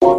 Hi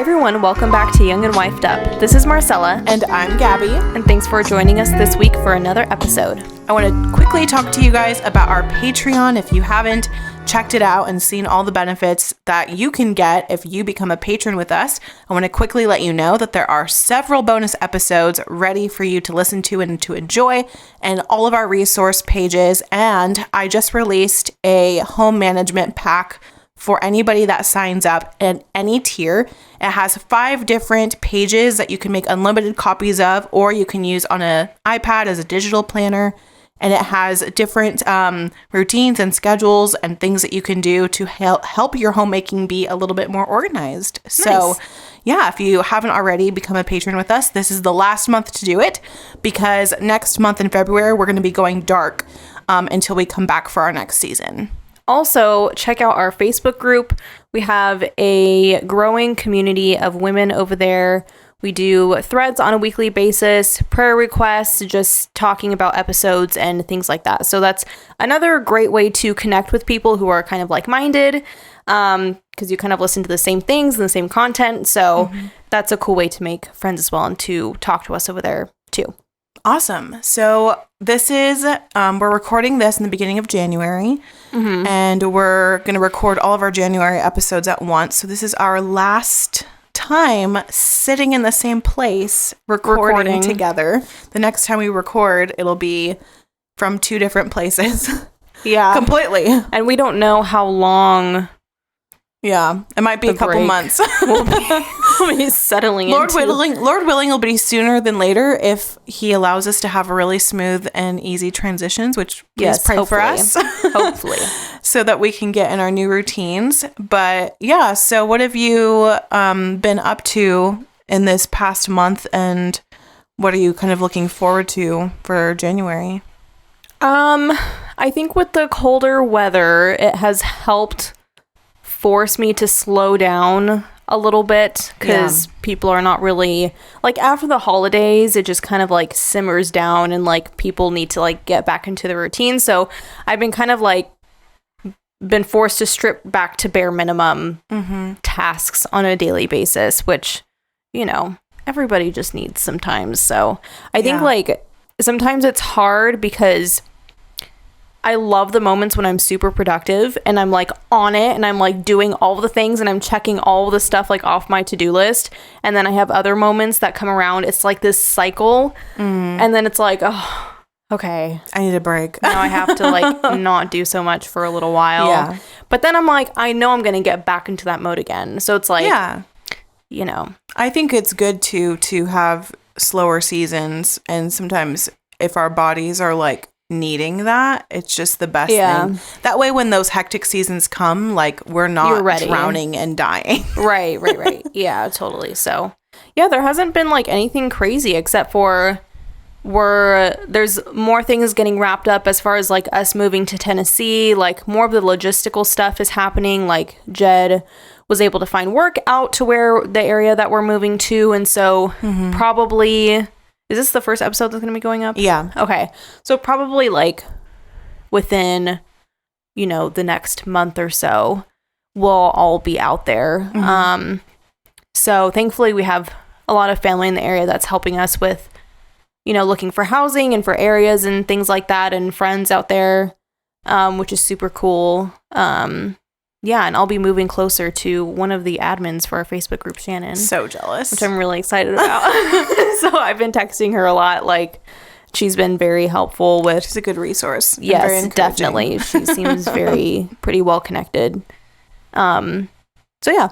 everyone, welcome back to Young and Wifed Up. This is Marcella. And I'm Gabby. And thanks for joining us this week for another episode. I want to quickly talk to you guys about our Patreon. If you haven't checked it out and seen all the benefits that you can get if you become a patron with us, I want to quickly let you know that there are several bonus episodes ready for you to listen to and to enjoy, and all of our resource pages. And I just released a home management pack for anybody that signs up at any tier. It has 5 different pages that you can make unlimited copies of, or you can use on an iPad as a digital planner. And it has different routines and schedules and things that you can do to help your homemaking be a little bit more organized. Nice. So yeah, if you haven't already become a patron with us, this is the last month to do it, because next month in February, we're going to be going dark until we come back for our next season. Also, check out our Facebook group. We have a growing community of women over there. We do threads on a weekly basis, prayer requests, just talking about episodes and things like that. So that's another great way to connect with people who are kind of like-minded, because you kind of listen to the same things and the same content. So that's a cool way to make friends as well and to talk to us over there too. Awesome. So this is, we're recording this in the beginning of January, and we're going to record all of our January episodes at once. So this is our last time sitting in the same place recording together. The next time we record, it'll be from 2 different places. Yeah. Completely. And we don't know how long. Yeah, it might be a couple months. We'll be settling Lord willing, it'll be sooner than later if he allows us to have really smooth and easy transitions, which please pray for us. Hopefully. So that we can get in our new routines. But yeah, so what have you been up to in this past month, and what are you kind of looking forward to for January? I think with the colder weather, it has helped force me to slow down a little bit, because people are not really, like, after the holidays, it just kind of like simmers down and like people need to like get back into the routine. So I've been kind of like been forced to strip back to bare minimum tasks on a daily basis, which, you know, everybody just needs sometimes. So I think like sometimes it's hard because I love the moments when I'm super productive and I'm like on it and I'm like doing all the things and I'm checking all the stuff like off my to-do list. And then I have other moments that come around. It's like this cycle. And then it's like, oh, okay, I need a break. Now I have to like not do so much for a little while. Yeah. But then I'm like, I know I'm going to get back into that mode again. So it's like, you know, I think it's good to have slower seasons. And sometimes if our bodies are like needing that, it's just the best thing. That way when those hectic seasons come, like we're not drowning and dying. Right. Yeah, totally. So yeah, there hasn't been like anything crazy except for there's more things getting wrapped up as far as like us moving to Tennessee. Like more of the logistical stuff is happening. Like Jed was able to find work out to where the area that we're moving to, and so probably, is this the first episode that's going to be going up? Yeah. Okay. So probably like within, you know, the next month or so, we'll all be out there. So thankfully we have a lot of family in the area that's helping us with, you know, looking for housing and for areas and things like that, and friends out there, which is super cool. Yeah, and I'll be moving closer to one of the admins for our Facebook group, Shannon. So jealous. Which I'm really excited about. So I've been texting her a lot. Like, she's been very helpful with... She's a good resource. Yes, definitely. She seems pretty well connected. So yeah.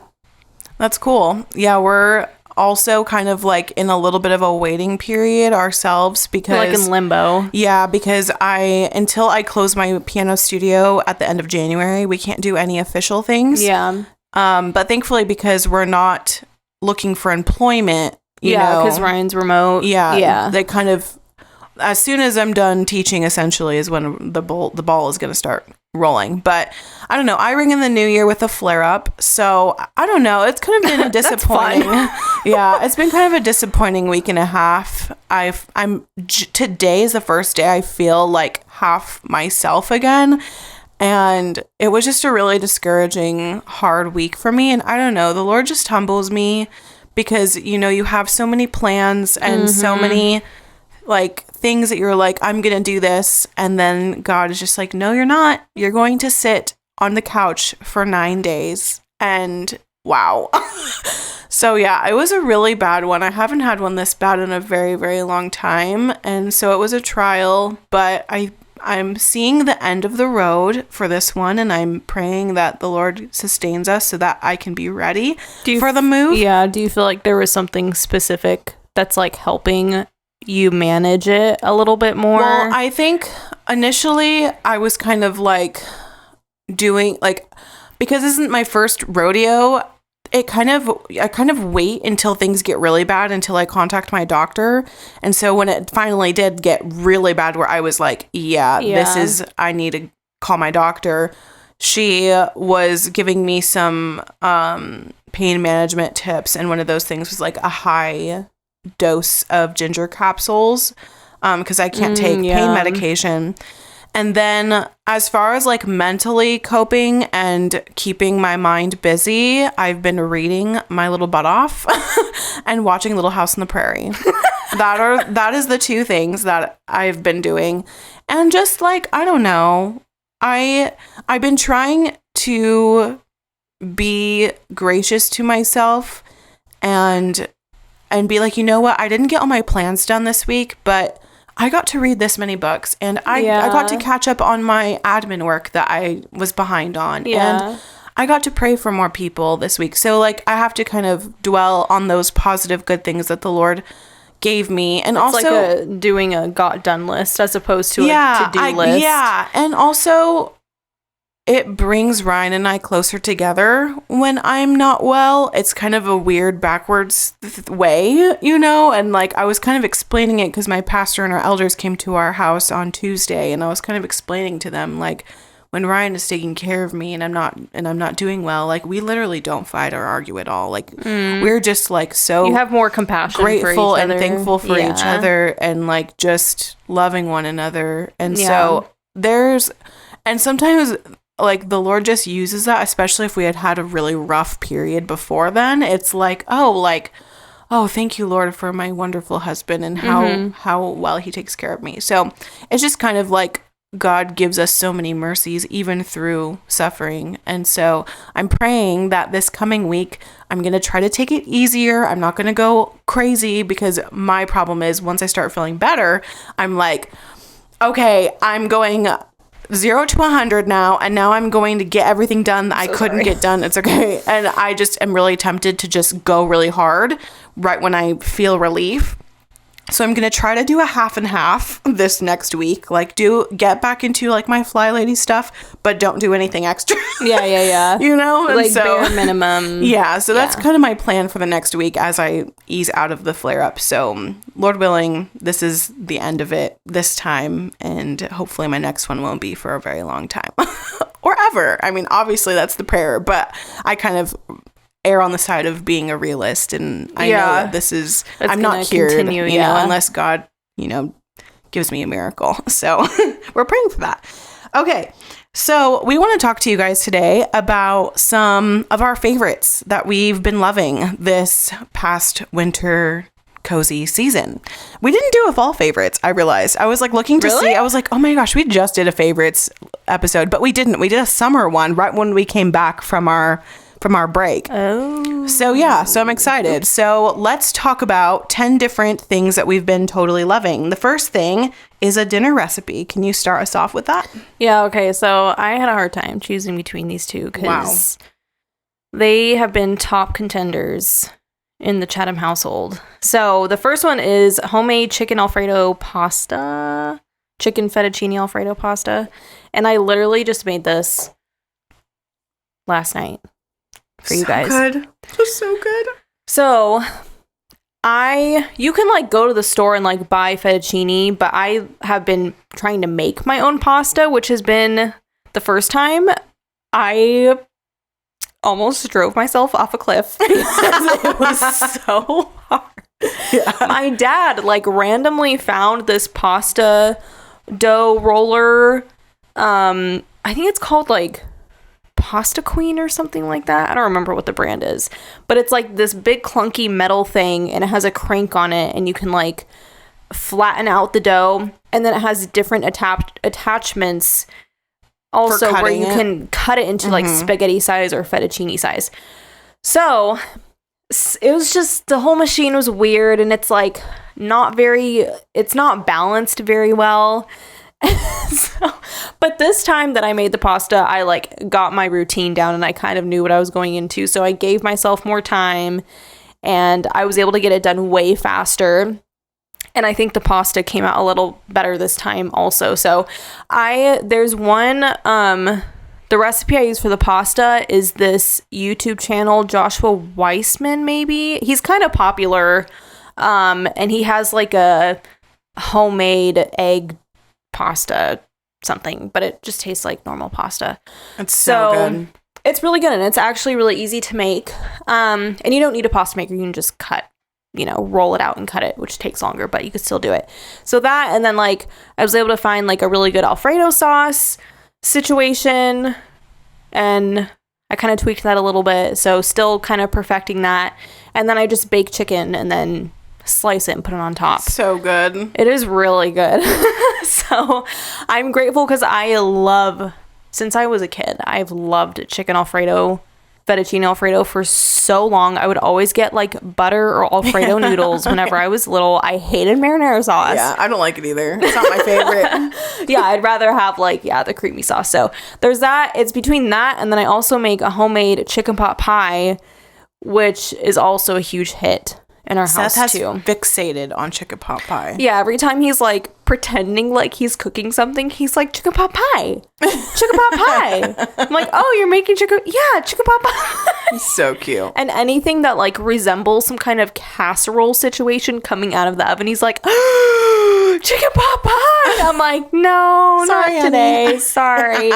That's cool. Yeah, we're also kind of like in a little bit of a waiting period ourselves, because we're like in limbo. Yeah, because until I close my piano studio at the end of January, we can't do any official things. Yeah. But thankfully, because we're not looking for employment you know. Because Ryan's remote. Yeah. They kind of, as soon as I'm done teaching, essentially, is when the ball is going to start rolling. But I don't know. I ring in the new year with a flare up. So I don't know. It's kind of been a disappointing. Yeah, it's been kind of a disappointing week and a half. Today is the first day I feel like half myself again. And it was just a really discouraging, hard week for me. And I don't know, the Lord just humbles me because, you know, you have so many plans and so many like things that you're like, I'm going to do this. And then God is just like, no, you're not. You're going to sit on the couch for 9 days. And wow. So yeah, it was a really bad one. I haven't had one this bad in a very, very long time. And so it was a trial, but I'm seeing the end of the road for this one, and I'm praying that the Lord sustains us so that I can be ready for the move. Yeah. Do you feel like there was something specific that's like helping you manage it a little bit more? Well, I think initially I was kind of like doing like, because this isn't my first rodeo, I kind of wait until things get really bad until I contact my doctor. And so when it finally did get really bad, where I was like, I need to call my doctor. She was giving me some pain management tips. And one of those things was like a high dose of ginger capsules because I can't take pain medication. And then as far as like mentally coping and keeping my mind busy, I've been reading my little butt off and watching Little House on the Prairie. That is the two things that I've been doing. And just like, I don't know, I've been trying to be gracious to myself and be like, you know what? I didn't get all my plans done this week, but I got to read this many books, and I got to catch up on my admin work that I was behind on. Yeah. And I got to pray for more people this week. So, like, I have to kind of dwell on those positive, good things that the Lord gave me. And it's also like doing a got done list as opposed to a to-do list. Yeah. And also, it brings Ryan and I closer together when I'm not well. It's kind of a weird backwards way, you know? And like, I was kind of explaining it because my pastor and our elders came to our house on Tuesday, and I was kind of explaining to them, like, when Ryan is taking care of me and I'm not doing well, like, we literally don't fight or argue at all. Like, we're just like so you have more compassion, grateful for each and other. thankful for each other, and like just loving one another. And so and sometimes like the Lord just uses that, especially if we had a really rough period before then. It's like, oh, thank you, Lord, for my wonderful husband and how well he takes care of me. So it's just kind of like God gives us so many mercies, even through suffering. And so I'm praying that this coming week, I'm going to try to take it easier. I'm not going to go crazy, because my problem is once I start feeling better, I'm like, okay, I'm going 0 to 100 now, and now I'm going to get everything done that I couldn't get done. It's okay. And I just am really tempted to just go really hard right when I feel relief. So I'm going to try to do a half and half this next week. Like, get back into like my Fly Lady stuff, but don't do anything extra. Yeah. You know? And like bare minimum. Yeah. So that's kind of my plan for the next week as I ease out of the flare up. So Lord willing, this is the end of it this time. And hopefully my next one won't be for a very long time or ever. I mean, obviously that's the prayer, but I kind of err on the side of being a realist, and I know that I'm not cured, continue, you know, unless God, you know, gives me a miracle. So we're praying for that. Okay. So we want to talk to you guys today about some of our favorites that we've been loving this past winter cozy season. We didn't do a fall favorites. I realized. I was like looking to see. I was like, oh my gosh, we just did a favorites episode, but we didn't. We did a summer one right when we came back from our break. Oh. So yeah, so I'm excited. So let's talk about 10 different things that we've been totally loving. The first thing is a dinner recipe. Can you start us off with that? Yeah, okay. So I had a hard time choosing between these two because they have been top contenders in the Chatham household. So the first one is homemade chicken Alfredo pasta, chicken fettuccine Alfredo pasta. And I literally just made this last night for you guys. Good. It was so good. So You can like go to the store and like buy fettuccine, but I have been trying to make my own pasta, which has been the first time I almost drove myself off a cliff because it was so hard. Yeah. My dad like randomly found this pasta dough roller. I think it's called like Pasta Queen or something like that. I don't remember what the brand is, but it's like this big clunky metal thing and it has a crank on it and you can like flatten out the dough, and then it has different attachments also where you can cut it into like spaghetti size or fettuccine size. So it was just, the whole machine was weird, and it's like it's not balanced very well. But this time that I made the pasta, I like got my routine down and I kind of knew what I was going into. So I gave myself more time and I was able to get it done way faster. And I think the pasta came out a little better this time also. So there's one, the recipe I use for the pasta is this YouTube channel, Joshua Weissman, maybe. He's kind of popular. And he has like a homemade egg pasta something, but it just tastes like normal pasta. It's so good. It's really good, and it's actually really easy to make. And you don't need a pasta maker. You can just roll it out and cut it, which takes longer, but you could still do it. So that, and then like I was able to find like a really good Alfredo sauce situation, and I kind of tweaked that a little bit. So still kind of perfecting that. And then I just bake chicken and then slice it and put it on top. So good. It is really good. So I'm grateful because since I was a kid, I've loved chicken Alfredo, fettuccine Alfredo for so long. I would always get like butter or Alfredo noodles whenever I was little. I hated marinara sauce. Yeah, I don't like it either. It's not my favorite. Yeah, I'd rather have the creamy sauce. So there's that. It's between that, and then I also make a homemade chicken pot pie, which is also a huge hit in our house too. Fixated on chicken pot pie. Yeah, every time he's like pretending like he's cooking something, he's like, chicken pot pie, chicken pot pie. I'm like, oh, you're making chicken pot pie. He's so cute. And anything that like resembles some kind of casserole situation coming out of the oven, he's like, oh, chicken pot pie. I'm like, no, sorry, not today. Honey. Sorry.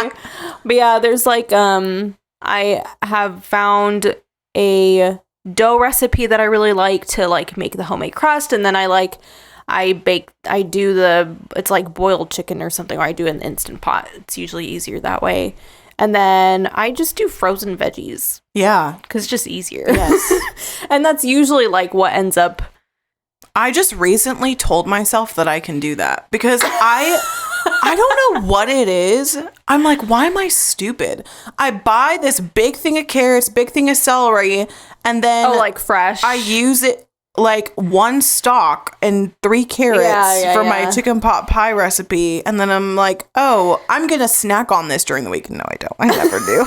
But yeah, there's like, I have found a dough recipe that I really like to like make the homemade crust, and then it's like boiled chicken or something, or I do an Instant Pot. It's usually easier that way. And then I just do frozen veggies. Yeah. Because it's just easier. Yes. And that's usually like what ends up. I just recently told myself that I can do that because I don't know what it is. I'm like, why am I stupid? I buy this big thing of carrots, big thing of celery, and then like fresh. I use it like one stalk and 3 carrots for my chicken pot pie recipe, and then I'm like, oh, I'm gonna snack on this during the week. No, I don't. I never do.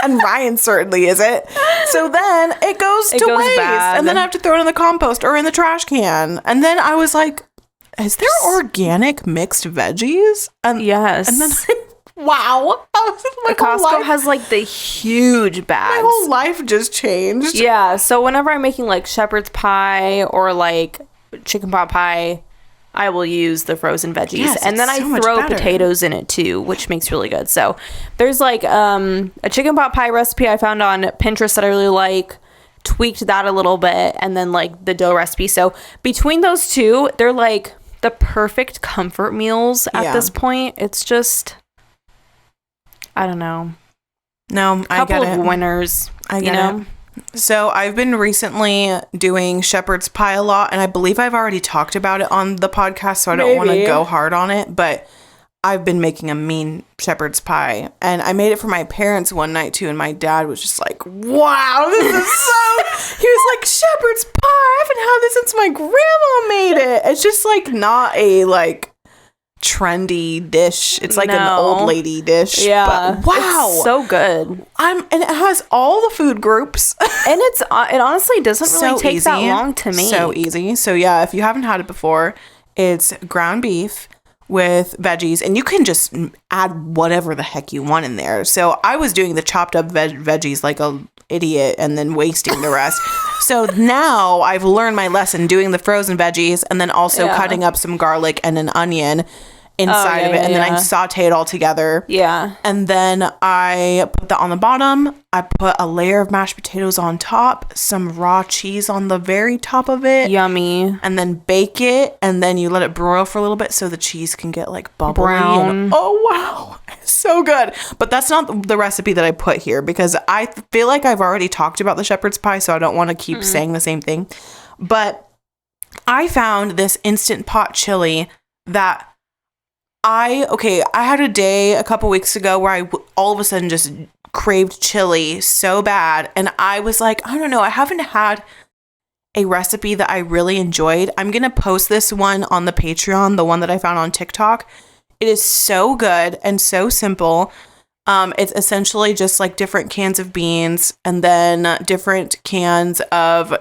And Ryan certainly isn't. So then it goes to waste, bad. And then I have to throw it in the compost or in the trash can. And then I was like, is there organic mixed veggies? And yes. And then wow. Costco has like the huge bags. My whole life just changed. Yeah. So whenever I'm making like shepherd's pie or like chicken pot pie, I will use the frozen veggies. Yes, and then I throw potatoes in it too, which makes really good. So there's like a chicken pot pie recipe I found on Pinterest that I really like. Tweaked that a little bit, and then like the dough recipe. So between those two, they're like the perfect comfort meals at this point. It's just, I don't know. No, I get it. Couple of winners, I get it. So I've been recently doing shepherd's pie a lot, and I believe I've already talked about it on the podcast, so I don't want to go hard on it, but I've been making a mean shepherd's pie, and I made it for my parents one night too, and my dad was just like, wow, this is so, he was like, shepherd's pie, I haven't had this since my grandma made it. It's just like not a like trendy dish. It's like an old lady dish. Yeah. But wow. It's so good. And it has all the food groups. And it honestly doesn't really take that long to make. So easy. So yeah, if you haven't had it before, it's ground beef with veggies, and you can just add whatever the heck you want in there. So I was doing the chopped up veggies like a idiot and then wasting the rest. So now I've learned my lesson doing the frozen veggies and then also cutting up some garlic and an onion inside of it, and then I saute it all together. Yeah. And then I put that on the bottom. I put a layer of mashed potatoes on top, some raw cheese on the very top of it. Yummy. And then bake it, and then you let it broil for a little bit so the cheese can get like bubbly. Brown. Oh, wow. So good. But that's not the recipe that I put here because I feel like I've already talked about the shepherd's pie, so I don't want to keep saying the same thing. But I found this Instant Pot chili that I had a day a couple weeks ago where I all of a sudden just craved chili so bad. And I was like, I don't know, I haven't had a recipe that I really enjoyed. I'm going to post this one on the Patreon, the one that I found on TikTok. It is so good and so simple. It's essentially just like different cans of beans and then different cans of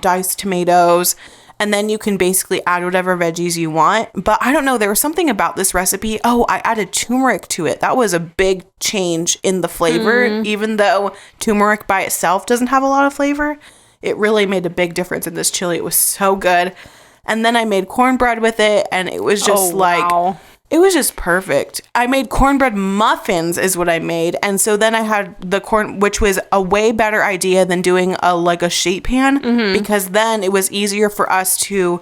diced tomatoes. And then you can basically add whatever veggies you want. But I don't know, there was something about this recipe. Oh, I added turmeric to it. That was a big change in the flavor. Even though turmeric by itself doesn't have a lot of flavor, it really made a big difference in this chili. It was so good. And then I made cornbread with it, and it was just it was just perfect. I made cornbread muffins is what I made. And so then I had the corn, which was a way better idea than doing a sheet pan because then it was easier for us to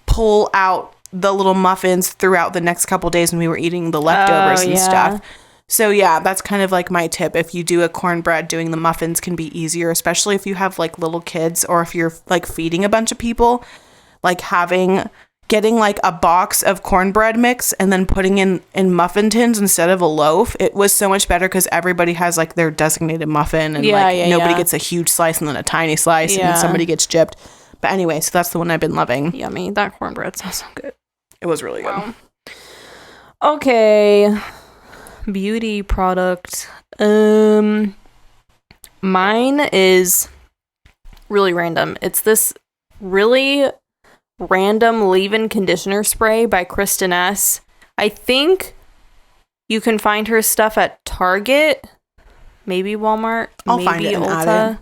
pull out the little muffins throughout the next couple days when we were eating the leftovers and stuff. So yeah, that's kind of like my tip. If you do a cornbread, doing the muffins can be easier, especially if you have like little kids or if you're like feeding a bunch of people, like getting like a box of cornbread mix and then putting in muffin tins instead of a loaf. It was so much better because everybody has like their designated muffin and nobody gets a huge slice and then a tiny slice and then somebody gets gypped. But anyway, so that's the one I've been loving. Yummy. That cornbread sounds so good. It was really good. Okay. Beauty product. Mine is really random. It's this really random leave-in conditioner spray by Kristen S. I think you can find her stuff at Target, maybe Walmart, I'll find it and Ulta.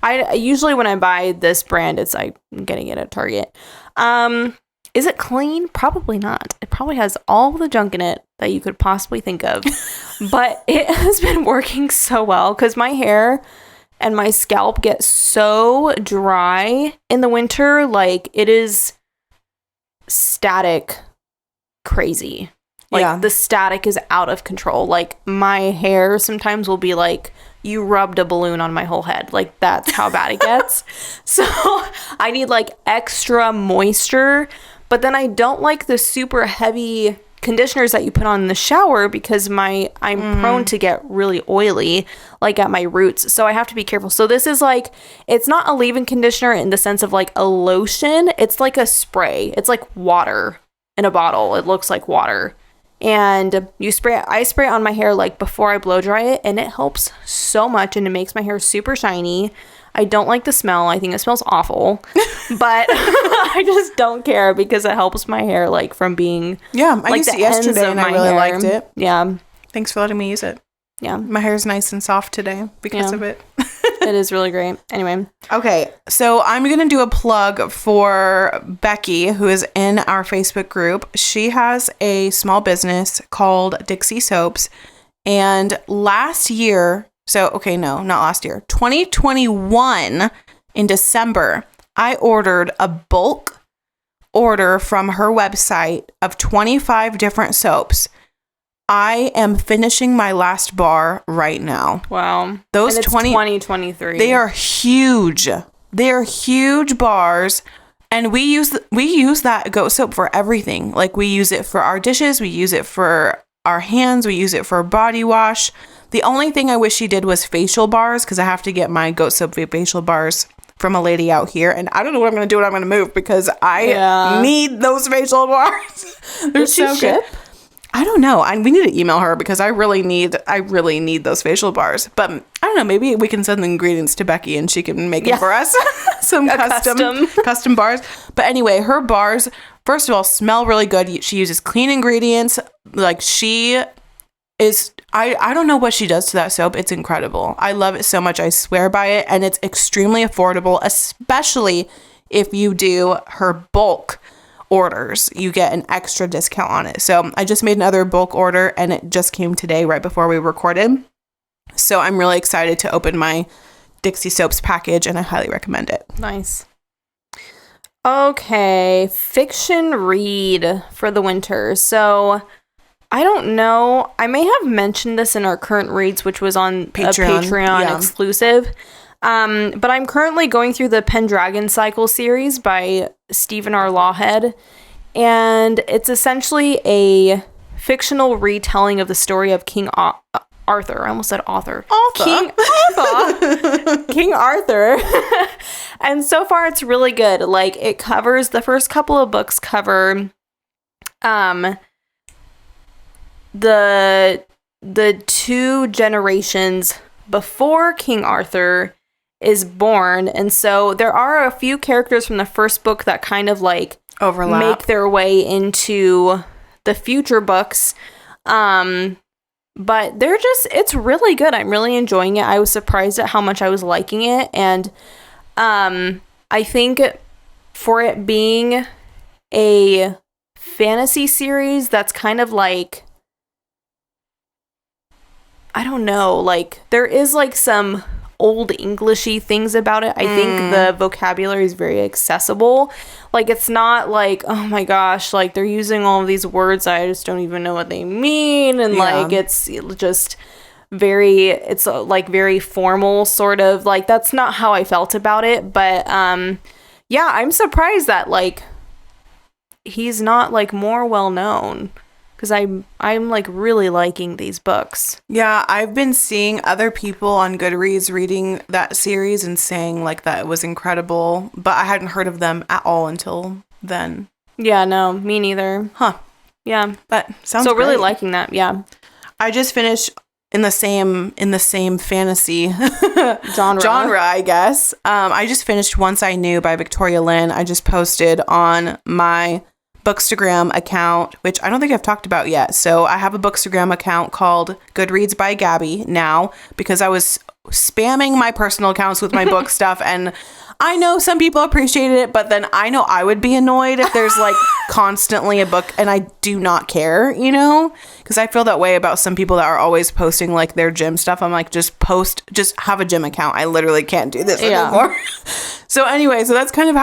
add it. I usually when I buy this brand, it's I'm getting it at Target. Is it clean? Probably not. It probably has all the junk in it that you could possibly think of. But it has been working so well because my hair and my scalp get so dry in the winter. Like it is static crazy. Like the static is out of control. Like my hair sometimes will be like you rubbed a balloon on my whole head. Like that's how bad it gets. So I need like extra moisture, but then I don't like the super heavy conditioners that you put on in the shower because I'm prone to get really oily like at my roots, so I have to be careful. So this is like, it's not a leave-in conditioner in the sense of like a lotion, it's like a spray. It's like water in a bottle. It looks like water, and I spray it on my hair like before I blow dry it, and it helps so much, and it makes my hair super shiny. I don't like the smell. I think it smells awful, but I just don't care because it helps my hair like from being I used it yesterday and I really liked it. Yeah. Thanks for letting me use it. Yeah. My hair is nice and soft today because of it. It is really great. Anyway. Okay. So I'm going to do a plug for Becky, who is in our Facebook group. She has a small business called Dixie Soaps. And last year, 2021 in December, I ordered a bulk order from her website of 25 different soaps. I am finishing my last bar right now. Wow. Those 2023. They are huge. They are huge bars. And we use that goat soap for everything. Like we use it for our dishes. We use it for our hands. We use it for body wash. The only thing I wish she did was facial bars because I have to get my goat soap facial bars from a lady out here. And I don't know what I'm going to do when I'm going to move because I need those facial bars. They're so good. I don't know. We need to email her because I really need those facial bars. But I don't know. Maybe we can send the ingredients to Becky and she can make it for us. Some custom bars. But anyway, her bars, first of all, smell really good. She uses clean ingredients. Like she is, I don't know what she does to that soap. It's incredible. I love it so much. I swear by it. And it's extremely affordable, especially if you do her bulk orders. You get an extra discount on it. So I just made another bulk order and it just came today right before we recorded. So I'm really excited to open my Dixie Soaps package and I highly recommend it. Nice. Okay, fiction read for the winter. So I don't know. I may have mentioned this in our current reads, which was on Patreon exclusive. But I'm currently going through the Pendragon Cycle series by Stephen R. Lawhead, and it's essentially a fictional retelling of the story of King Arthur. I almost said author. King Arthur. King Arthur. And so far it's really good. Like, it covers, the first couple of books cover the two generations before King Arthur is born, and so there are a few characters from the first book that kind of like overlap, make their way into the future books, but it's really good. I'm really enjoying it. I was surprised at how much I was liking it, and I think for it being a fantasy series that's kind of like, I don't know, like there is like some old Englishy things about it. I think the vocabulary is very accessible. Like, it's not like, oh my gosh, like they're using all of these words I just don't even know what they mean, and like it's just very, it's like very formal sort of, like that's not how I felt about it. But yeah, I'm surprised that like he's not like more well known, because I'm like really liking these books. Yeah, I've been seeing other people on Goodreads reading that series and saying like that it was incredible, but I hadn't heard of them at all until then. Yeah, no, me neither. Huh. Yeah. But sounds so great. Really liking that, yeah. I just finished in the same fantasy genre, I guess. I just finished Once I Knew by Victoria Lynn. I just posted on my Bookstagram account, which I don't think I've talked about yet. So I have a Bookstagram account called Goodreads by Gabby now, because I was spamming my personal accounts with my book stuff, and I know some people appreciated it, but then I know I would be annoyed if there's like constantly a book, and I do not care, you know, because I feel that way about some people that are always posting like their gym stuff. I'm like, just have a gym account. I literally can't do this anymore. So anyway, so that's kind of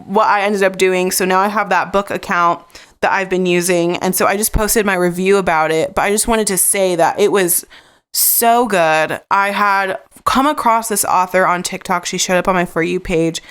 what I ended up doing. So now I have that book account that I've been using, and so I just posted my review about it, but I just wanted to say that it was so good. I had come across this author on TikTok. She showed up on my For You page,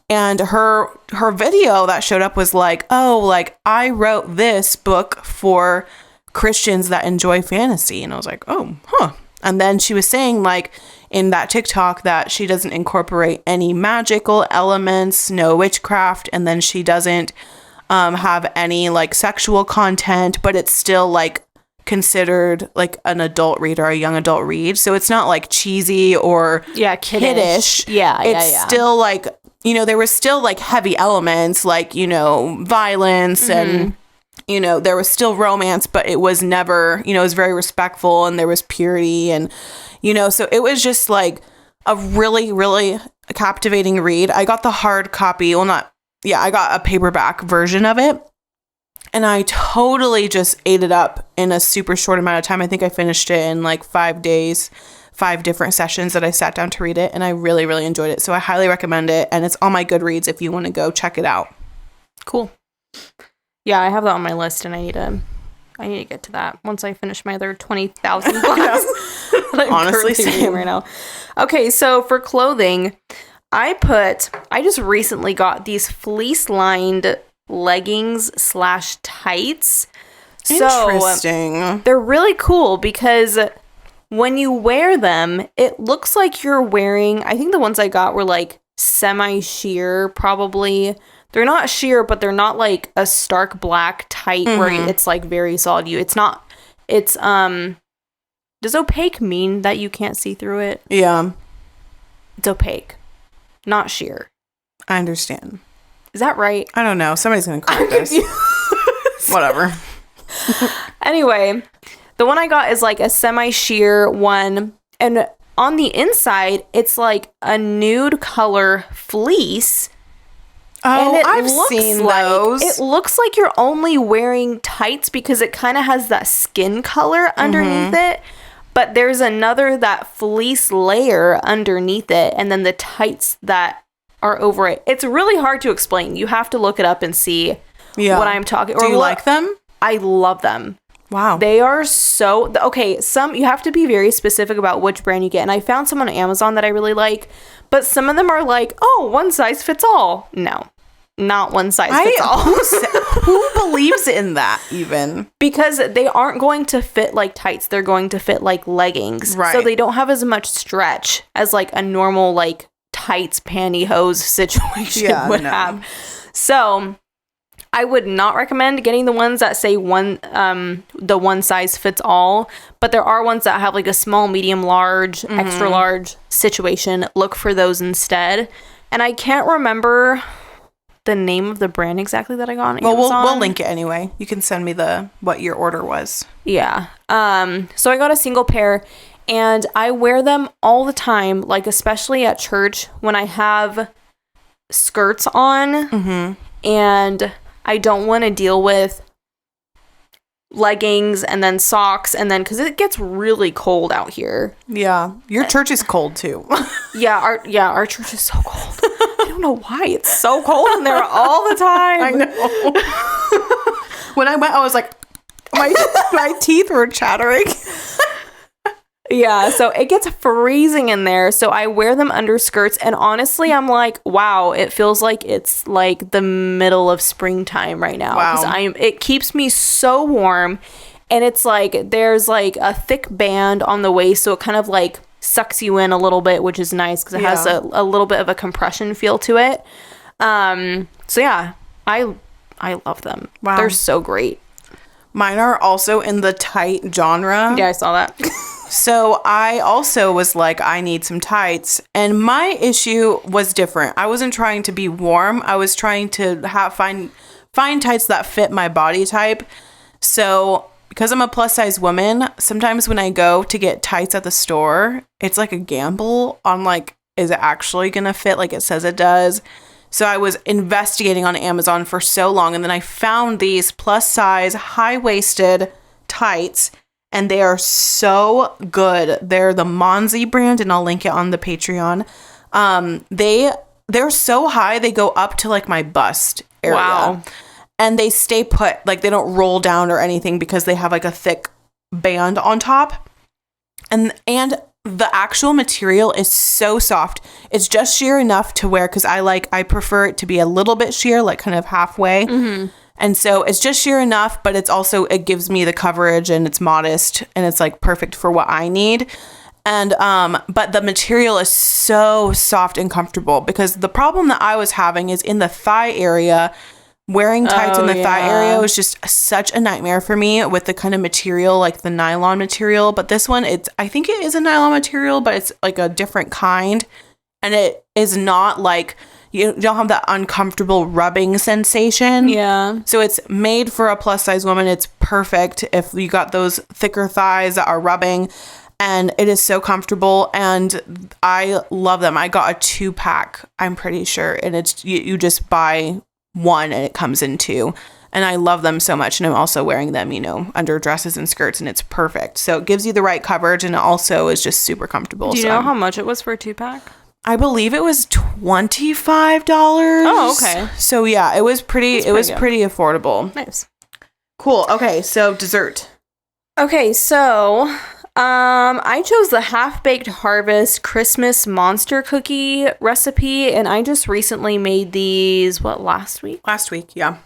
and her video that showed up was like, oh, like I wrote this book for Christians that enjoy fantasy. And I was like, oh, huh. And then she was saying like in that TikTok that she doesn't incorporate any magical elements, no witchcraft, and then she doesn't have any like sexual content, but it's still like considered like an adult read or a young adult read. So it's not like cheesy or kiddish. Yeah, it's still like, you know, there was still like heavy elements like, you know, violence and, you know, there was still romance, but it was never, you know, it was very respectful and there was purity and, you know, so it was just like a really, really captivating read. I got the hard copy. Well, I got a paperback version of it. And I totally just ate it up in a super short amount of time. I think I finished it in like 5 days, 5 different sessions that I sat down to read it. And I really, really enjoyed it. So I highly recommend it. And it's on my Goodreads if you want to go check it out. Cool. Yeah, I have that on my list, and I need to get to that once I finish my other 20,000 books. Honestly, same right now. Okay, so for clothing, I just recently got these fleece-lined leggings/tights. Interesting. So they're really cool because when you wear them, it looks like you're wearing, I think the ones I got were like semi-sheer, probably. they're not sheer, but they're not like a stark black tight where it's like very solid. It's not, it's, does opaque mean that you can't see through it? Yeah. It's opaque, not sheer. I understand. Is that right? I don't know. Somebody's going to correct this. Whatever. Anyway, the one I got is like a semi-sheer one. And on the inside, it's like a nude color fleece. Oh, I've seen those. It looks like you're only wearing tights because it kind of has that skin color underneath it. But there's that fleece layer underneath it. And then the tights that are over it. It's really hard to explain. You have to look it up and see what I'm talking. Do you like them? I love them. Wow. They are so... Okay, you have to be very specific about which brand you get. And I found some on Amazon that I really like. But some of them are like, oh, one size fits all. No. Not one size fits all. Who believes in that even? Because they aren't going to fit like tights. They're going to fit like leggings. Right. So they don't have as much stretch as like a normal like tights, pantyhose situation would have. So I would not recommend getting the ones that say the one size fits all. But there are ones that have like a small, medium, large, extra large situation. Look for those instead. And I can't remember the name of the brand exactly that I got on Amazon. We'll link it anyway. You can send me what your order was. Yeah. So I got a single pair and I wear them all the time, like especially at church when I have skirts on and I don't want to deal with leggings and then socks and then because it gets really cold out here. Yeah. Your church is cold too. Our church is so cold. I don't know why it's so cold in there all the time. I know. When I went, I was like, my teeth were chattering. Yeah, so it gets freezing in there. So I wear them under skirts. And honestly, I'm like, wow, it feels like it's like the middle of springtime right now. Wow. It keeps me so warm. And it's like there's like a thick band on the waist. So it kind of like sucks you in a little bit, which is nice because it has a little bit of a compression feel to it. So yeah, I love them. Wow. They're so great. Mine are also in the tight genre. Yeah, I saw that. So I also was like, I need some tights. And my issue was different. I wasn't trying to be warm. I was trying to find tights that fit my body type. So because I'm a plus size woman, sometimes when I go to get tights at the store, it's like a gamble on like, is it actually going to fit like it says it does? So I was investigating on Amazon for so long. And then I found these plus size high-waisted tights and they are so good. They're the Monzi brand and I'll link it on the Patreon. They're so high. They go up to like my bust area. Wow. And they stay put, like they don't roll down or anything because they have like a thick band on top. And the actual material is so soft. It's just sheer enough to wear because I prefer it to be a little bit sheer, like kind of halfway. Mm-hmm. And so it's just sheer enough, but it gives me the coverage and it's modest and it's like perfect for what I need. And but the material is so soft and comfortable because the problem that I was having is in the thigh area. Wearing tights in the thigh area was just such a nightmare for me with the kind of material, like the nylon material. But this one, I think it is a nylon material, but it's like a different kind. And it is not like, you don't have that uncomfortable rubbing sensation. Yeah. So it's made for a plus size woman. It's perfect if you got those thicker thighs that are rubbing. And it is so comfortable and I love them. I got a 2-pack, I'm pretty sure. And it's you just buy one and it comes in 2 and I love them so much and I'm also wearing them under dresses and skirts and it's perfect, so it gives you the right coverage and it also is just super comfortable. Do you know how much it was for a 2-pack? I believe it was $25. Oh, okay. So yeah, it was pretty affordable. Nice. Cool. Okay, so dessert. Okay, so I chose the Half-Baked Harvest Christmas Monster Cookie recipe, and I just recently made these, last week? Last week, yeah.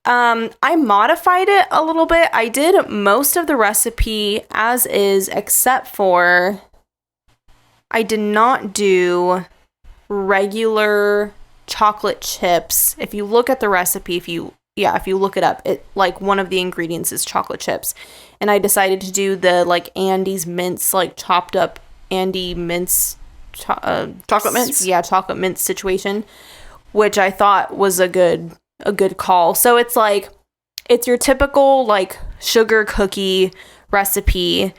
I modified it a little bit. I did most of the recipe as is, except for I did not do regular chocolate chips. If you look at the recipe, if you look it up, it like one of the ingredients is chocolate chips. And I decided to do the like Andes mince, like chopped up Andes mince chocolate mince. Yeah, chocolate mince situation, which I thought was a good call. So it's like it's your typical like sugar cookie recipe,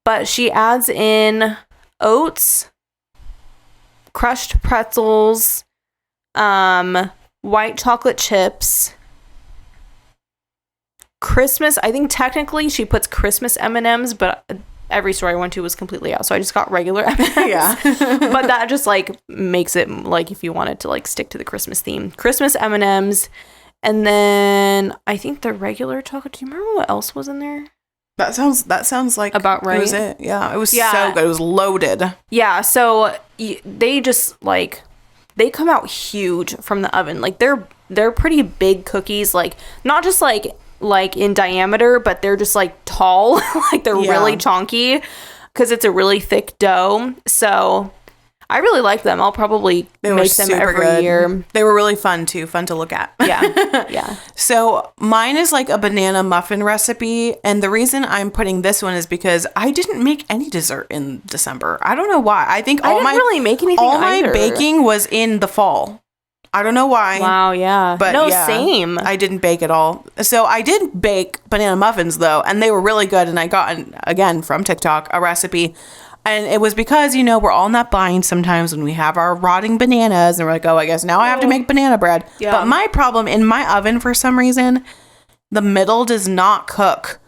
but she adds in oats, crushed pretzels, white chocolate chips, Christmas. I think technically she puts Christmas M&Ms, but every store I went to was completely out, so I just got regular M&Ms. Yeah. But that just like makes it like if you wanted to like stick to the Christmas theme, Christmas M&Ms, and then I think the regular chocolate. Do you remember what else was in there? That sounds like about right. It was it. Yeah, it was so good. It was loaded. Yeah, so they just like they come out huge from the oven. Like they're pretty big cookies. Like not just like in diameter, but they're just like tall. Like they're really chunky because it's a really thick dough. So I really like them. I'll probably make them every year. They were really fun too. Fun to look at. Yeah. So mine is like a banana muffin recipe. And the reason I'm putting this one is because I didn't make any dessert in December. I don't know why. I think I didn't really make anything my baking was in the fall. I don't know why. Wow, yeah. But same. I didn't bake at all. So I did bake banana muffins though, and they were really good. And I got, again, from TikTok, a recipe. And it was because, we're all in that bind sometimes when we have our rotting bananas and we're like, oh, I guess now I have to make banana bread. Yeah. But my problem in my oven, for some reason, the middle does not cook.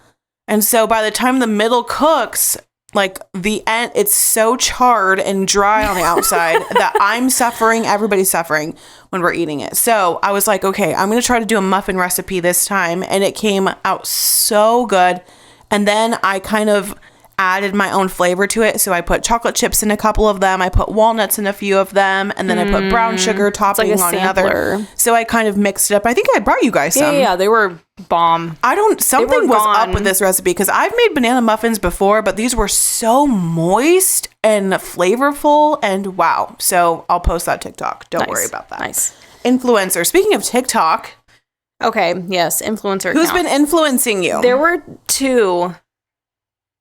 And so by the time the middle cooks, like the end, it's so charred and dry on the outside that I'm suffering. Everybody's suffering when we're eating it. So I was like, okay, I'm going to try to do a muffin recipe this time. And it came out so good. And then I kind of added my own flavor to it. So I put chocolate chips in a couple of them. I put walnuts in a few of them. And then I put brown sugar topping on another. So I kind of mixed it up. I think I brought you guys some. Yeah, they were bomb. Something was up with this recipe because I've made banana muffins before, but these were so moist and flavorful and wow. So I'll post that TikTok. Don't worry about that. Nice. Influencer. Speaking of TikTok. Okay. Yes. Influencer. Who's been influencing you? There were two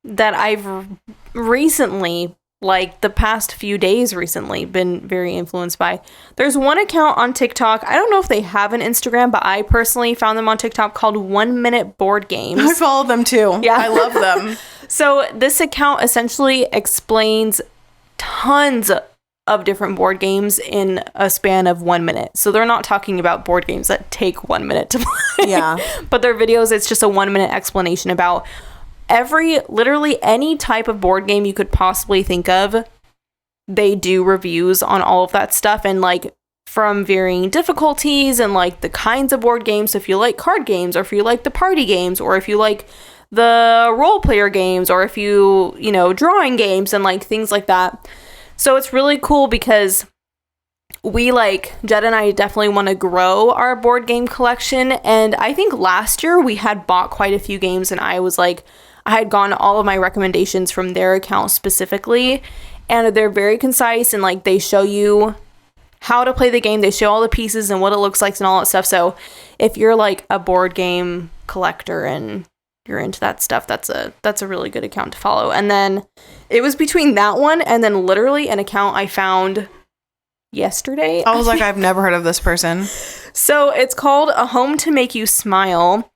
that I've recently, like the past few days recently, been very influenced by. There's one account on TikTok. I don't know if they have an Instagram, but I personally found them on TikTok called 1 Minute Board Games. I follow them too. Yeah. I love them. So this account essentially explains tons of different board games in a span of 1 minute. So they're not talking about board games that take 1 minute to play. Yeah. But their videos, it's just a 1 minute explanation about literally any type of board game you could possibly think of. They do reviews on all of that stuff, and like from varying difficulties and like the kinds of board games. So if you like card games, or if you like the party games, or if you like the role player games, or if you drawing games and like things like that. So it's really cool because we Jed and I definitely want to grow our board game collection. And I think last year we had bought quite a few games, and I had gone all of my recommendations from their account specifically, and they're very concise, and like they show you how to play the game. They show all the pieces and what it looks like and all that stuff. So if you're like a board game collector and you're into that stuff, that's a really good account to follow. And then it was between that one and then literally an account I found yesterday. I was like, I've never heard of this person. So it's called A Home to Make You Smile,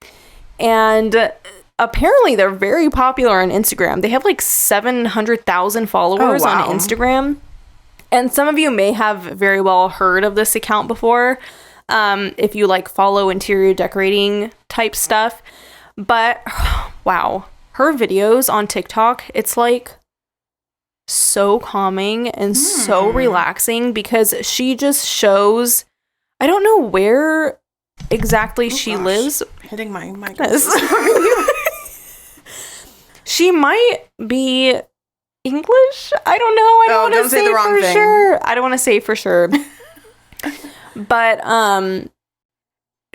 and apparently they're very popular on Instagram. They have like 700,000 followers on Instagram. And some of you may have very well heard of this account before, if you like follow interior decorating type stuff. But wow, her videos on TikTok, it's like so calming and so relaxing because she just shows, I don't know where exactly she lives. Hitting my mic. She might be English. I don't know. I don't want to say the wrong thing. Sure. I don't want to say for sure. But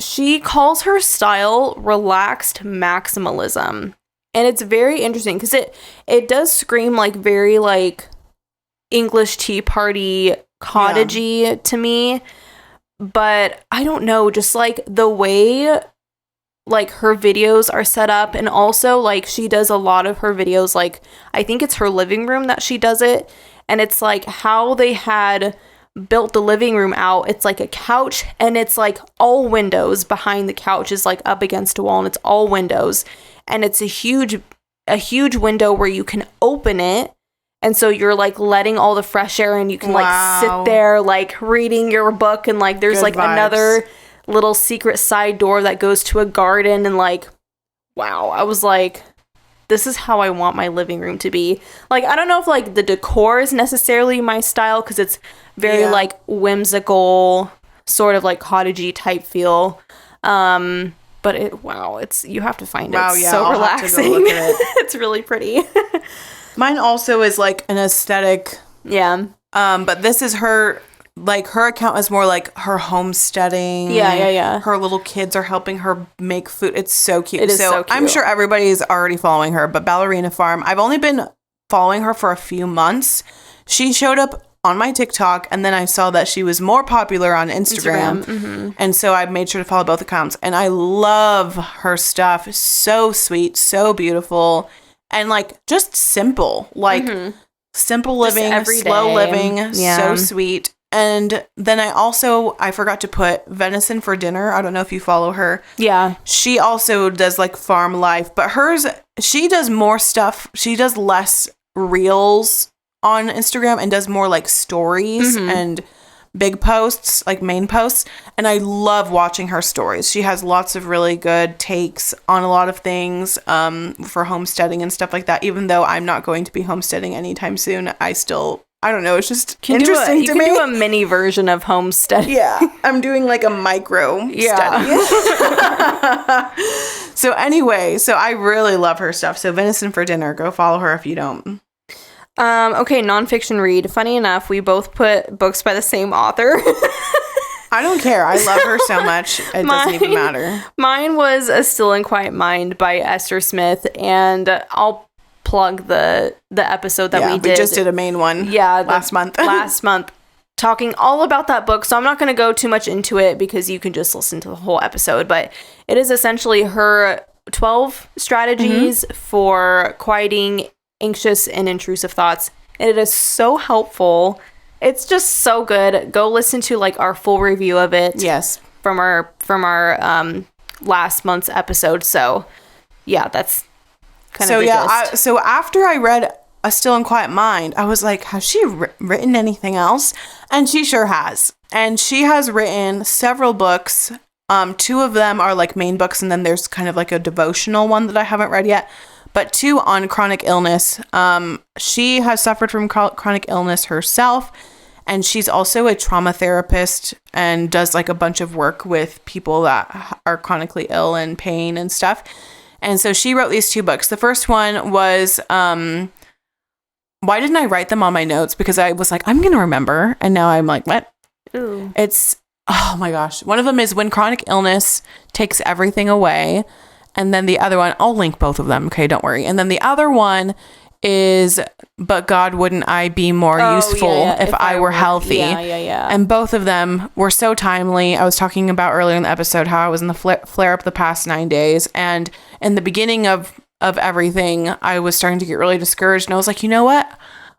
she calls her style relaxed maximalism. And it's very interesting because it does scream like very like English tea party cottagey to me. But I don't know, just like the way like her videos are set up, and also like she does a lot of her videos, like I think it's her living room that she does it, and it's like how they had built the living room out. It's like a couch, and it's like all windows. Behind the couch is like up against a wall, and it's all windows, and it's a huge window where you can open it, and so you're like letting all the fresh air in. You can like sit there like reading your book, and like there's like another little secret side door that goes to a garden, and like wow, I was like, this is how I want my living room to be. Like, I don't know if like the decor is necessarily my style, because it's very like whimsical, sort of like cottagey type feel, but it's you have to find it. It's so relaxing. Look at it. It's really pretty. Mine also is like an aesthetic, but this is her. Like, her account is more like her homesteading. Yeah. Her little kids are helping her make food. It's so cute. It is so cute. I'm sure everybody's already following her, but Ballerina Farm, I've only been following her for a few months. She showed up on my TikTok, and then I saw that she was more popular on Instagram. Mm-hmm. And so I made sure to follow both accounts. And I love her stuff. So sweet, so beautiful, and like just simple. Like simple living, slow living, so sweet. And then I forgot to put Venison for Dinner. I don't know if you follow her. Yeah. She also does like farm life, but she does more stuff. She does less reels on Instagram and does more like stories and big posts, like main posts. And I love watching her stories. She has lots of really good takes on a lot of things for homesteading and stuff like that. Even though I'm not going to be homesteading anytime soon, I don't know. It's just interesting to me. You can do a mini version of homesteading. Yeah. I'm doing like a micro study. So anyway, I really love her stuff. So Venison for Dinner, go follow her if you don't. Okay, nonfiction read. Funny enough, we both put books by the same author. I don't care. I love her so much. It doesn't even matter. Mine was A Still and Quiet Mind by Esther Smith, and I'll plug the episode that we did. We just did a main one last month. Talking all about that book. So I'm not going to go too much into it because you can just listen to the whole episode, but it is essentially her 12 strategies for quieting anxious and intrusive thoughts. And it is so helpful. It's just so good. Go listen to like our full review of it. Yes. From our last month's episode. So yeah, that's kind of the gist. So after I read A Still and Quiet Mind, I was like, has she written anything else? And she sure has. And she has written several books. 2 of them are like main books, and then there's kind of like a devotional one that I haven't read yet. But 2 on chronic illness. She has suffered from chronic illness herself, and she's also a trauma therapist and does like a bunch of work with people that are chronically ill and pain and stuff. And so she wrote these 2 books. The first one was, why didn't I write them on my notes? Because I was like, I'm going to remember. And now I'm like, what? Ooh. It's, oh my gosh. One of them is When Chronic Illness Takes Everything Away. And then the other one, I'll link both of them. Okay, don't worry. And then the other one is, But God, Wouldn't I Be More Useful If I Were Healthy? Yeah. And both of them were so timely. I was talking about earlier in the episode how I was in the flare-up the past 9 days. And in the beginning of everything, I was starting to get really discouraged. And I was like, you know what?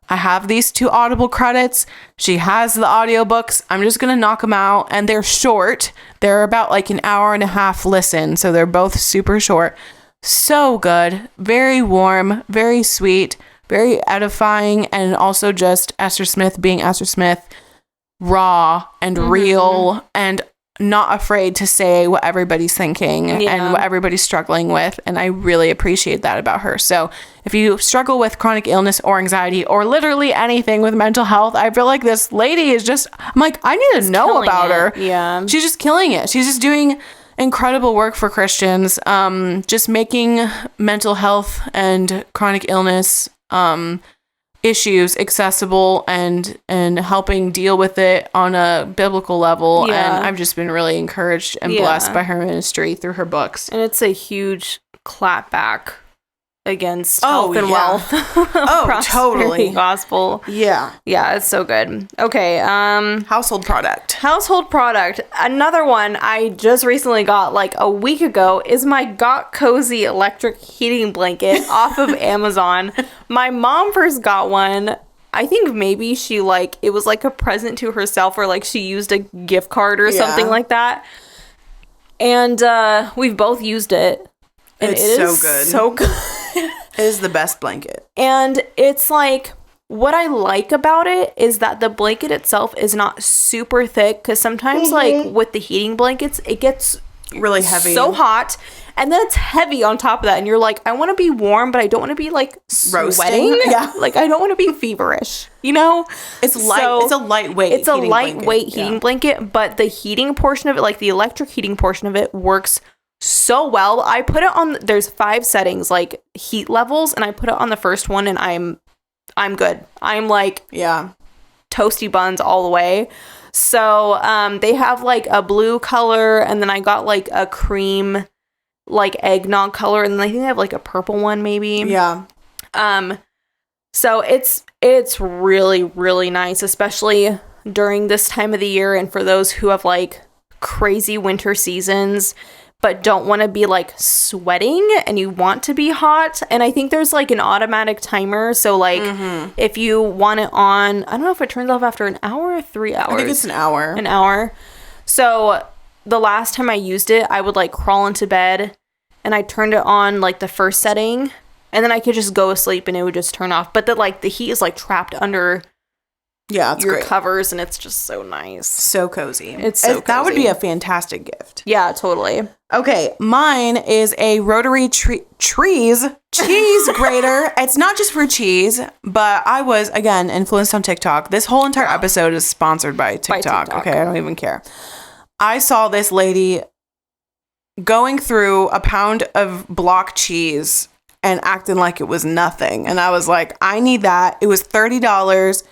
I have these 2 Audible credits. She has the audiobooks. I'm just going to knock them out. And they're short. They're about like an hour and a half listen. So they're both super short. So good. Very warm. Very sweet. Very edifying. And also just Esther Smith being Esther Smith. Raw and real. And not afraid to say what everybody's thinking and what everybody's struggling with. And I really appreciate that about her. So if you struggle with chronic illness or anxiety or literally anything with mental health, I feel like this lady is just, I'm like, I need to know about her. Yeah. She's just killing it. She's just doing incredible work for Christians. Just making mental health and chronic illness, issues accessible and helping deal with it on a biblical level. And I've just been really encouraged and blessed by her ministry through her books. And it's a huge clap back against health and wealth. Oh, totally. Gospel. Yeah. Yeah, it's so good. Okay. Household product. Household product. Another one I just recently got like a week ago is my Got Cozy electric heating blanket off of Amazon. My mom first got one. I think maybe she like, it was like a present to herself, or like she used a gift card or something like that. And we've both used it. And it's so good. So good. It is the best blanket. And it's like, what I like about it is that the blanket itself is not super thick, because sometimes like with the heating blankets, it gets really heavy, so hot, and then it's heavy on top of that, and you're like, I want to be warm, but I don't want to be like sweating. Yeah. Like I don't want to be feverish, you know? It's light. So, it's a lightweight. It's a lightweight heating blanket, but the heating portion of it, like the electric heating portion of it, works so well. I put it on, there's 5 settings, like heat levels, and I put it on the first one, and I'm good. I'm like, toasty buns all the way. So they have like a blue color, and then I got like a cream, like eggnog color, and then I think they have like a purple one maybe. Yeah. So it's really, really nice, especially during this time of the year, and for those who have like crazy winter seasons but don't want to be like sweating and you want to be hot. And I think there's like an automatic timer. So like if you want it on, I don't know if it turns off after an hour or 3 hours. I think it's an hour. An hour. So the last time I used it, I would like crawl into bed and I turned it on like the first setting, and then I could just go to sleep and it would just turn off. But the heat is like trapped under it's your great. Covers, and it's just so nice. So cozy. It's so cozy. That would be a fantastic gift. Yeah, totally. Okay, mine is a rotary cheese grater. It's not just for cheese, but I was, again, influenced on TikTok. This whole entire episode is sponsored by TikTok. Okay, I don't even care. I saw this lady going through a pound of block cheese and acting like it was nothing. And I was like, I need that. It was $30.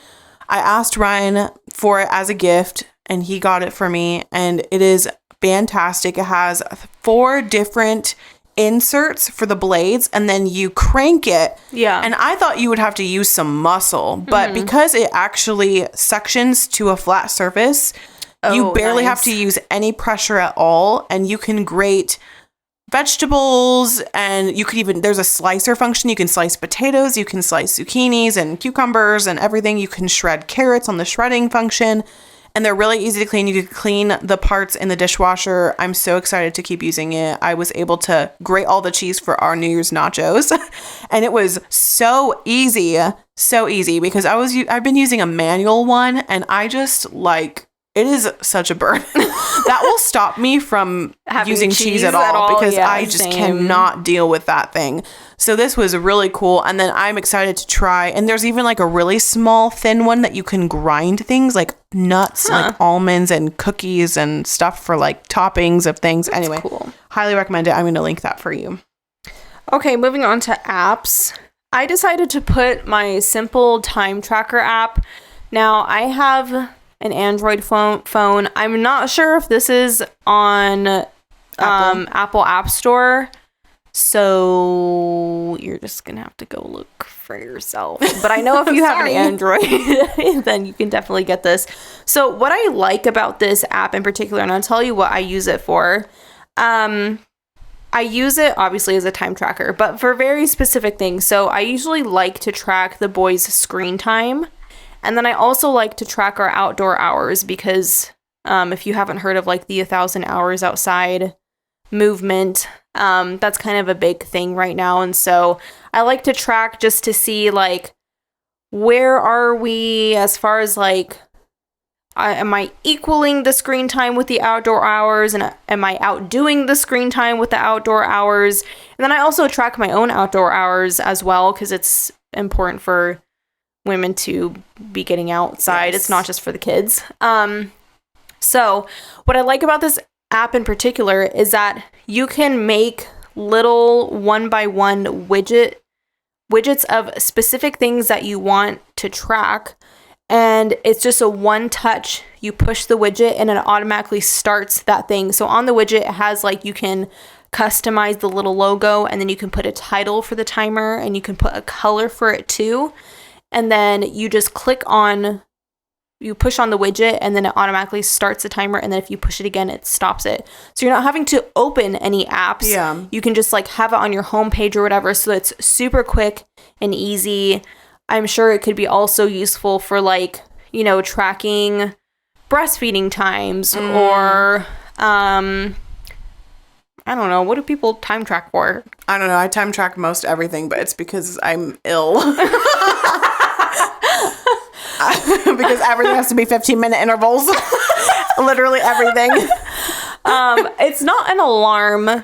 I asked Ryan for it as a gift, and he got it for me, and it is fantastic. It has 4 different inserts for the blades, and then you crank it. Yeah. And I thought you would have to use some muscle, but because it actually suctions to a flat surface, you barely have to use any pressure at all, and you can grate vegetables, and you could even, there's a slicer function. You can slice potatoes, you can slice zucchinis and cucumbers and everything. You can shred carrots on the shredding function, and they're really easy to clean. You can clean the parts in the dishwasher. I'm so excited to keep using it. I was able to grate all the cheese for our New Year's nachos, and it was so easy because I've been using a manual one, and I just like, it is such a burden. That will stop me from using cheese at all because I just cannot deal with that thing. So this was really cool. And then I'm excited to try. And there's even like a really small, thin one that you can grind things like nuts, like almonds and cookies and stuff for like toppings of things. That's anyway, cool. Highly recommend it. I'm going to link that for you. Okay, moving on to apps. I decided to put my Simple Time Tracker app. Now, I have an Android phone. I'm not sure if this is on Apple App Store, so you're just gonna have to go look for yourself. But I know if you have an Android, then you can definitely get this. So what I like about this app in particular, and I'll tell you what I use it for. I use it obviously as a time tracker, but for very specific things. So I usually like to track the boys' screen time. And then I also like to track our outdoor hours because if you haven't heard of like the 1,000 hours outside movement, that's kind of a big thing right now. And so I like to track just to see like, where are we as far as like, am I equaling the screen time with the outdoor hours? And am I outdoing the screen time with the outdoor hours? And then I also track my own outdoor hours as well because it's important for women to be getting outside. Yes. It's not just for the kids. So what I like about this app in particular is that you can make little 1x1 widgets of specific things that you want to track. And it's just a one touch. You push the widget and it automatically starts that thing. So on the widget, it has like, you can customize the little logo, and then you can put a title for the timer, and you can put a color for it too. And then you just you push on the widget, and then it automatically starts the timer. And then if you push it again, it stops it. So you're not having to open any apps. Yeah. You can just like have it on your homepage or whatever. So it's super quick and easy. I'm sure it could be also useful for like, you know, tracking breastfeeding times or, I don't know. What do people time track for? I don't know. I time track most everything, but it's because I'm ill. Because everything has to be 15-minute intervals. Literally everything. It's not an alarm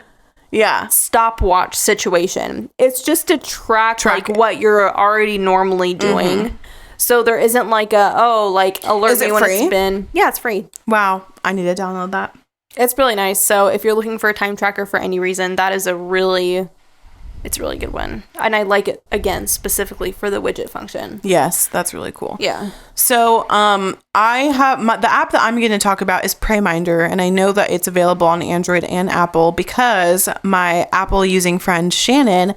stopwatch situation. It's just to track like what you're already normally doing. So there isn't like alert me when it's been. Yeah, it's free. Wow. I need to download that. It's really nice. So if you're looking for a time tracker for any reason, that is it's a really good one. And I like it, again, specifically for the widget function. Yes, that's really cool. Yeah. So I have the app that I'm going to talk about is PrayMinder, and I know that it's available on Android and Apple because my Apple using friend Shannon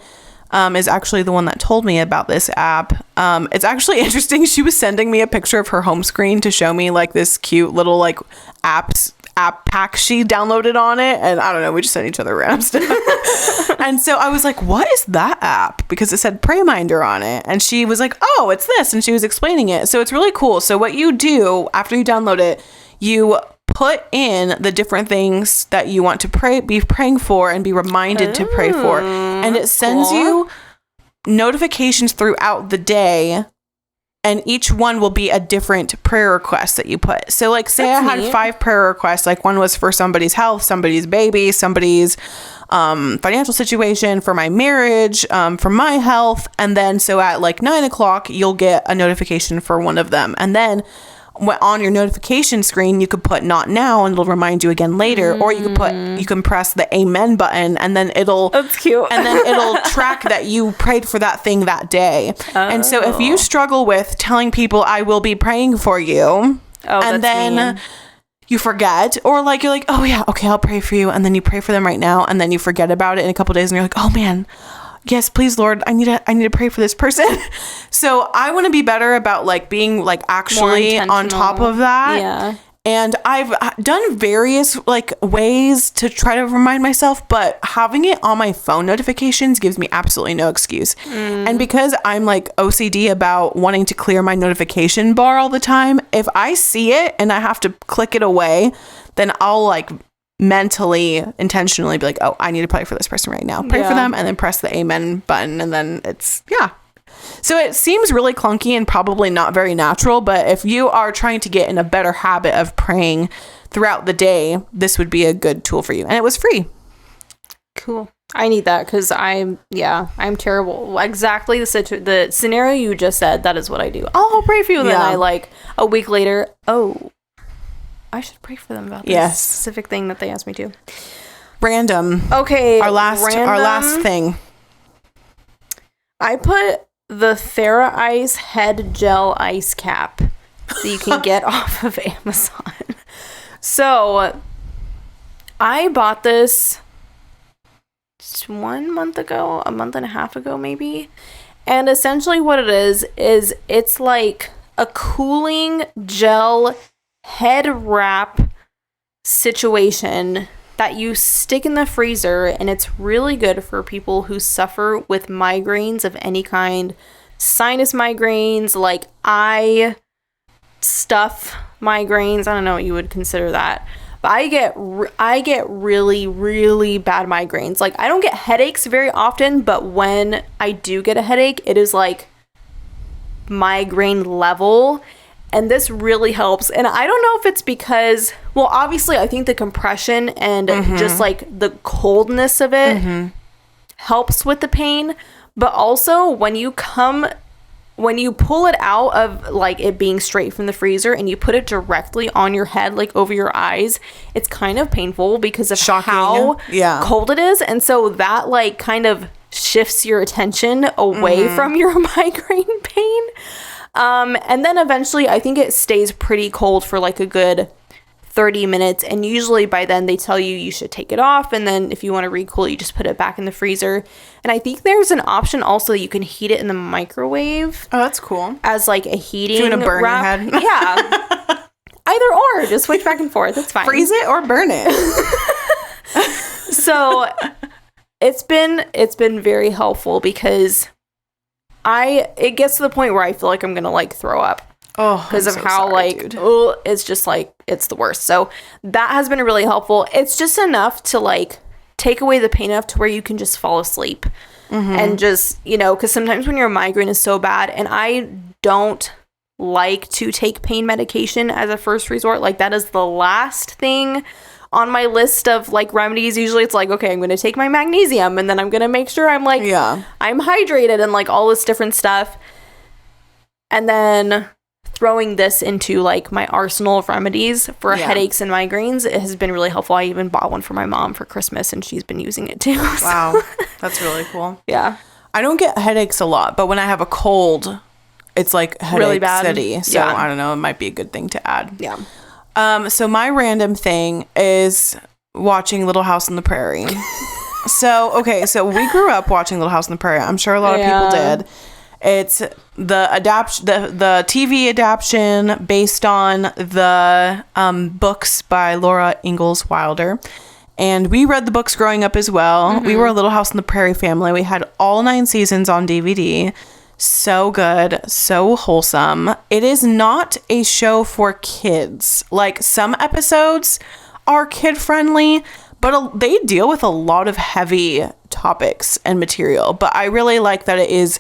is actually the one that told me about this app. It's actually interesting. She was sending me a picture of her home screen to show me like this cute little like app pack she downloaded on it, and I don't know, we just sent each other random stuff. And so I was like, what is that app? Because it said PrayMinder on it, and she was like, oh, it's this, and she was explaining it. So it's really cool. So what you do after you download it, you put in the different things that you want to be praying for and be reminded to pray for, and it sends you notifications throughout the day. And each one will be a different prayer request that you put. So like say I had 5 prayer requests. Like one was for somebody's health, somebody's baby, somebody's financial situation, for my marriage, for my health. And then so at like 9:00, you'll get a notification for one of them. And then on your notification screen, you could put not now and it'll remind you again later. Or you can press the amen button and then that's cute. And then it'll track that you prayed for that thing that day. And so if you struggle with telling people I will be praying for you, and then you forget, or like you're like, oh yeah, okay, I'll pray for you, and then you pray for them right now, and then you forget about it in a couple days, and you're like, oh man, yes, please, Lord, I need to pray for this person. So I want to be better about like being like actually on top of that. Yeah. And I've done various like ways to try to remind myself, but having it on my phone notifications gives me absolutely no excuse. And because I'm like OCD about wanting to clear my notification bar all the time, if I see it and I have to click it away, then I'll like mentally, intentionally be like, oh, I need to pray for this person right now. Pray for them, and then press the amen button, and then it's, So it seems really clunky and probably not very natural, but if you are trying to get in a better habit of praying throughout the day, this would be a good tool for you. And it was free. Cool. I need that because I'm terrible. Exactly the scenario you just said, that is what I do. I'll pray for you. And then I like a week later, I should pray for them about this specific thing that they asked me to. Random. Okay. Our last thing. I put the TheraIce head gel ice cap that you can get off of Amazon. So I bought this 1 month ago, a month and a half ago maybe. And essentially what it is it's like a cooling gel head wrap situation that you stick in the freezer, and it's really good for people who suffer with migraines of any kind, sinus migraines, like eye stuff migraines. I don't know what you would consider that, but I get really, really bad migraines. Like I don't get headaches very often, but when I do get a headache, it is like migraine level. And this really helps. And I don't know if it's because, well, obviously I think the compression and just like the coldness of it helps with the pain. But also when you pull it out of like it being straight from the freezer and you put it directly on your head, like over your eyes, it's kind of painful because of how cold it is. And so that like kind of shifts your attention away from your migraine pain. And then eventually I think it stays pretty cold for like a good 30 minutes, and usually by then they tell you should take it off, and then if you want to recool it, you just put it back in the freezer. And I think there's an option also that you can heat it in the microwave. Oh, that's cool. As like a heating Do you want to burn wrap. your head? Yeah. Either or, just switch back and forth. It's fine. Freeze it or burn it. So it's been very helpful because it gets to the point where I feel like I'm gonna like throw up. Oh, because of how it's just like it's the worst. So that has been really helpful. It's just enough to like take away the pain enough to where you can just fall asleep and just, because sometimes when your migraine is so bad, and I don't like to take pain medication as a first resort. Like that is the last thing on my list of like remedies. Usually it's like, okay, I'm going to take my magnesium, and then I'm going to make sure I'm like, I'm hydrated and like all this different stuff. And then throwing this into like my arsenal of remedies for headaches and migraines, it has been really helpful. I even bought one for my mom for Christmas, and she's been using it too. Wow. That's really cool. Yeah. I don't get headaches a lot, but when I have a cold, it's like headache really bad. City. So I don't know, it might be a good thing to add. Yeah. So my random thing is watching Little House on the Prairie. So we grew up watching Little House on the Prairie. I'm sure a lot of people did. It's the TV adaptation based on the books by Laura Ingalls Wilder. And we read the books growing up as well. We were a Little House on the Prairie family. We had all 9 seasons on DVD. So good, so wholesome. It is not a show for kids. Like some episodes are kid friendly, but they deal with a lot of heavy topics and material. But I really like that it is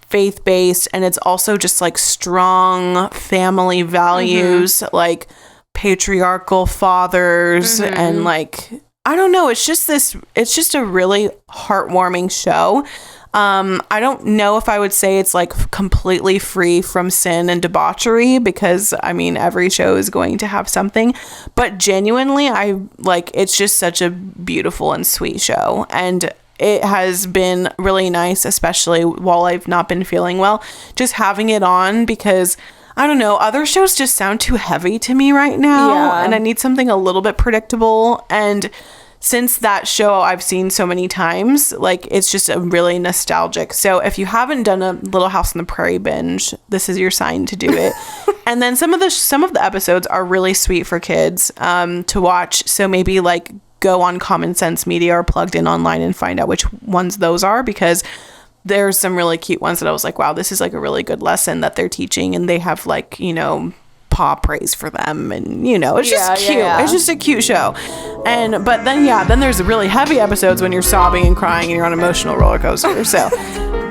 faith-based, and it's also just like strong family values, like patriarchal fathers, and like, I don't know, it's just a really heartwarming show. I don't know if I would say it's like completely free from sin and debauchery, because I mean every show is going to have something, but genuinely it's just such a beautiful and sweet show, and it has been really nice, especially while I've not been feeling well, just having it on, because I don't know, other shows just sound too heavy to me right now, and I need something a little bit predictable. And since that show I've seen so many times, like it's just a really nostalgic. So if you haven't done a Little House on the Prairie binge, this is your sign to do it. And then some of the episodes are really sweet for kids to watch. So maybe like go on Common Sense Media or Plugged In Online and find out which ones those are, because there's some really cute ones that I was like, wow, this is like a really good lesson that they're teaching, and they have like, paw praise for them, and it's just cute. It's just a cute show. But then there's really heavy episodes when you're sobbing and crying and you're on an emotional roller coaster. So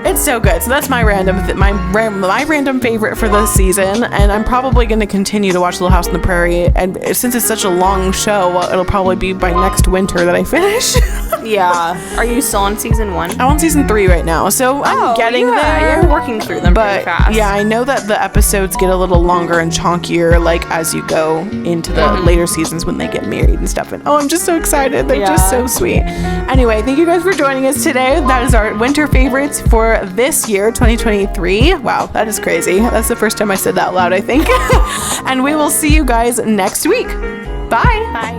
it's so good. So that's my random favorite for this season, and I'm probably going to continue to watch Little House on the Prairie, and since it's such a long show, it'll probably be by next winter that I finish. Yeah. Are you still on season 1? I'm on season 3 right now, so I'm getting there. You're working through them pretty fast. Yeah, I know that the episodes get a little longer and chunkier, like as you go into the later seasons when they get married and stuff. And I'm just so excited. They're just so sweet. Anyway, thank you guys for joining us today. That is our winter favorites for this year, 2023. Wow, that is crazy. That's the first time I said that loud, I think. And we will see you guys next week. Bye. Bye.